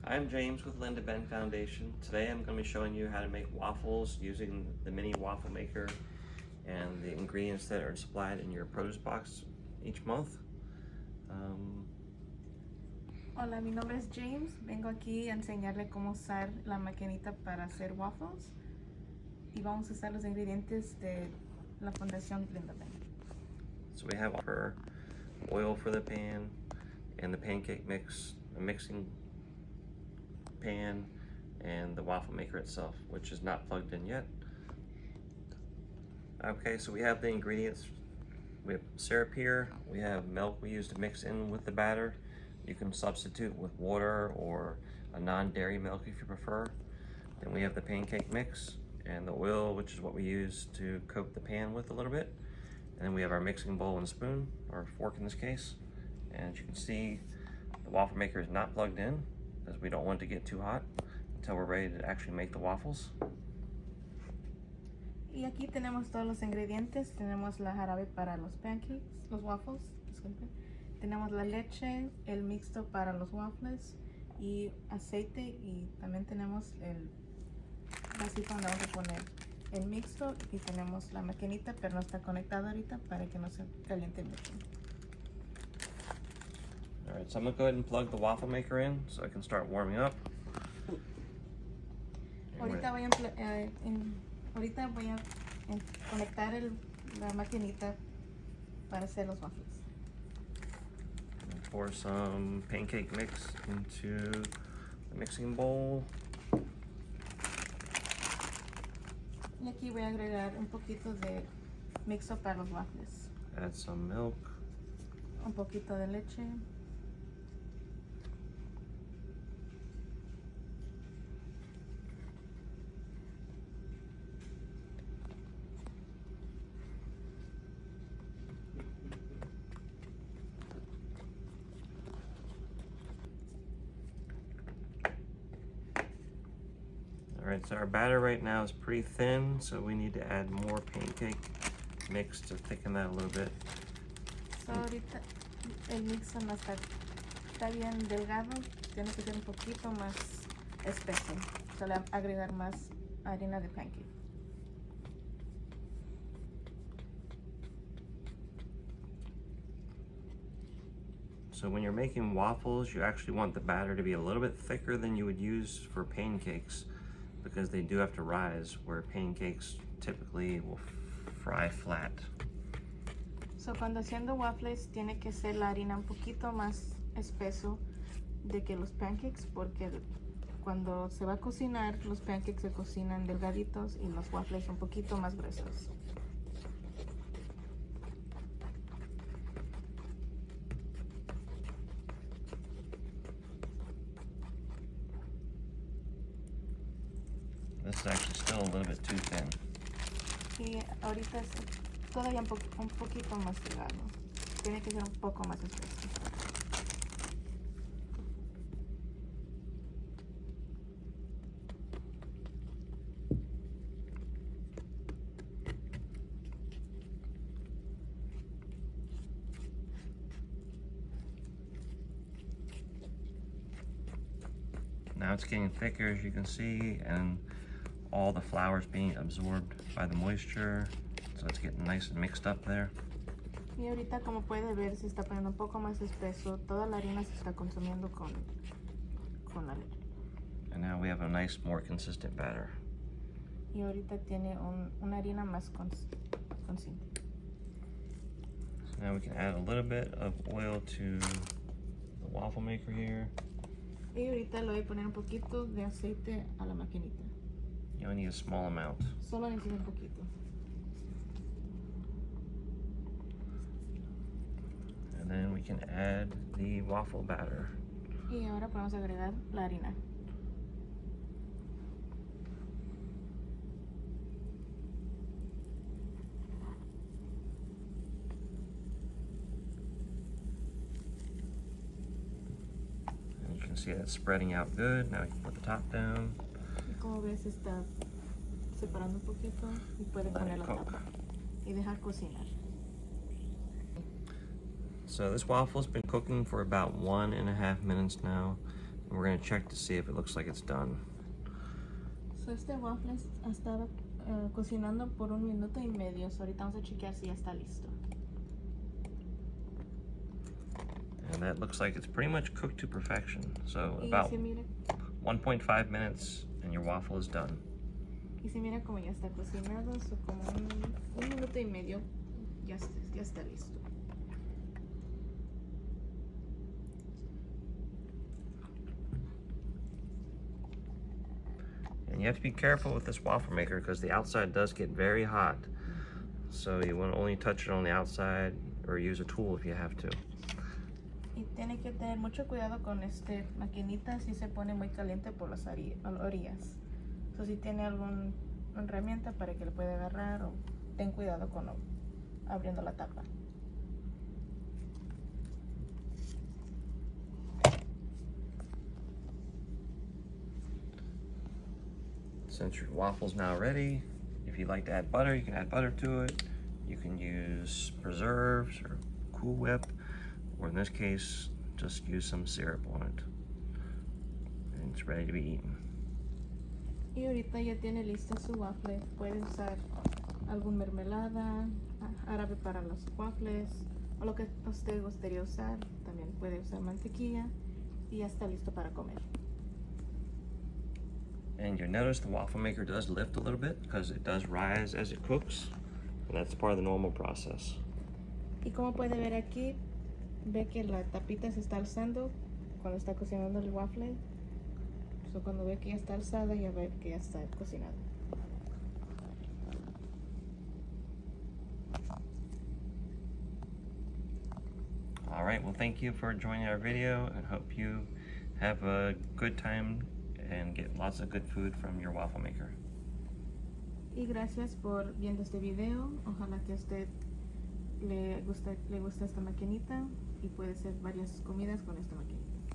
I'm James with Linda Ben Foundation. Today I'm going to be showing you how to make waffles using the mini waffle maker and the ingredients that are supplied in your produce box each month. Hola, mi nombre es James. Vengo aquí a enseñarle cómo usar la maquinita para hacer waffles y vamos a usar los ingredientes de la Fundación Linda Ben. So we have oil for the pan and the pancake mix, a mixing pan, and the waffle maker itself, which is not plugged in yet. Okay, so we have the ingredients. We have syrup here. We have milk we use to mix in with the batter. You can substitute with water or a non-dairy milk if you prefer. Then we have the pancake mix and the oil, which is what we use to coat the pan with a little bit. And then we have our mixing bowl and spoon, or fork in this case. And as you can see, the waffle maker is not plugged in because we don't want it to get too hot until we're ready to actually make the waffles. Y aquí tenemos todos los ingredientes. Tenemos la jarabe para los pancakes, los waffles, disculpen. Tenemos la leche, el mixto para los waffles y aceite, y también tenemos el vasito donde vamos a poner el mixto, y tenemos la maquinita, pero no está conectada ahorita para que no se caliente mucho. Alright, so I'm going to go ahead and plug the waffle maker in so I can start warming up. Ahorita voy a conectar la maquinita para hacer los waffles. Pour some pancake mix into the mixing bowl. Y aquí voy a agregar un poquito de mixto para los waffles. Add some milk. Un poquito de leche. Alright, so our batter right now is pretty thin, so we need to add more pancake mix to thicken that a little bit. So ahorita el mixto no está bien delgado, tiene que ser un poquito más espeso. So le voy a agregar más harina de pancake. So when you're making waffles, you actually want the batter to be a little bit thicker than you would use for pancakes, because they do have to rise, where pancakes typically will fry flat. So cuando haciendo waffles tiene que ser la harina un poquito más espeso de que los pancakes, porque cuando se va a cocinar, los pancakes se cocinan delgaditos y los waffles un poquito más gruesos. This is actually still a little bit too thin. Y ahorita es todavía un poquito más delgado. Tiene que ser un poco más espeso. Now it's getting thicker, as you can see, and all the flour is being absorbed by the moisture, so it's getting nice and mixed up there. Y ahorita, como puede ver, se está poniendo un poco más espeso. Toda la harina se está consumiendo con la leche. And now we have a nice, more consistent batter. Y ahorita tiene una harina más consistente. So now we can add a little bit of oil to the waffle maker here. Y ahorita le voy a poner un poquito de aceite a la maquinita. You only need a small amount. Solo necesito un poquito. And then we can add the waffle batter. Y ahora podemos agregar la harina. And you can see that spreading out good. Now we can put the top down. Como ves, está separando un poquito y puede poner la tapa y dejar cocinar. So this waffle's been cooking for about 1.5 minutes now. We're gonna check to see if it looks like it's done. So este waffle ha estado cocinando por 1 minuto y medio. So ahorita vamos a chequear si ya está listo. And that looks like it's pretty much cooked to perfection. So Y about si mira, 1.5 minutes and your waffle is done. y si mira como ya está cocinado, so como 1 minuto y medio ya está listo. And you have to be careful with this waffle maker because the outside does get very hot. So you want to only touch it on the outside or use a tool if you have to. Y tiene que tener mucho cuidado con este maquinita si se pone muy caliente por las orillas. So si tiene alguna herramienta para que le pueda agarrar o ten cuidado con abriendo la tapa. Since your waffle's now ready, if you'd like to add butter, you can add butter to it. You can use preserves or Cool Whip, or in this case, just use some syrup on it. And it's ready to be eaten. Y ahorita ya tiene lista su waffle. Puede usar algún mermelada, árabe para los waffles, o lo que a usted gustaría usar. También puede usar mantequilla y ya está listo para comer. And you'll notice the waffle maker does lift a little bit because it does rise as it cooks. And that's part of the normal process. Y como puede ver aquí, ve que la tapita se está alzando cuando está cocinando el waffle. So cuando ve que ya está alzada, ya ve que ya está cocinado. All right, well, thank you for joining our video and hope you have a good time and get lots of good food from your waffle maker. Y gracias por viendo este video. Ojalá que a usted le guste esta maquinita y puede hacer varias comidas con esta maquinita.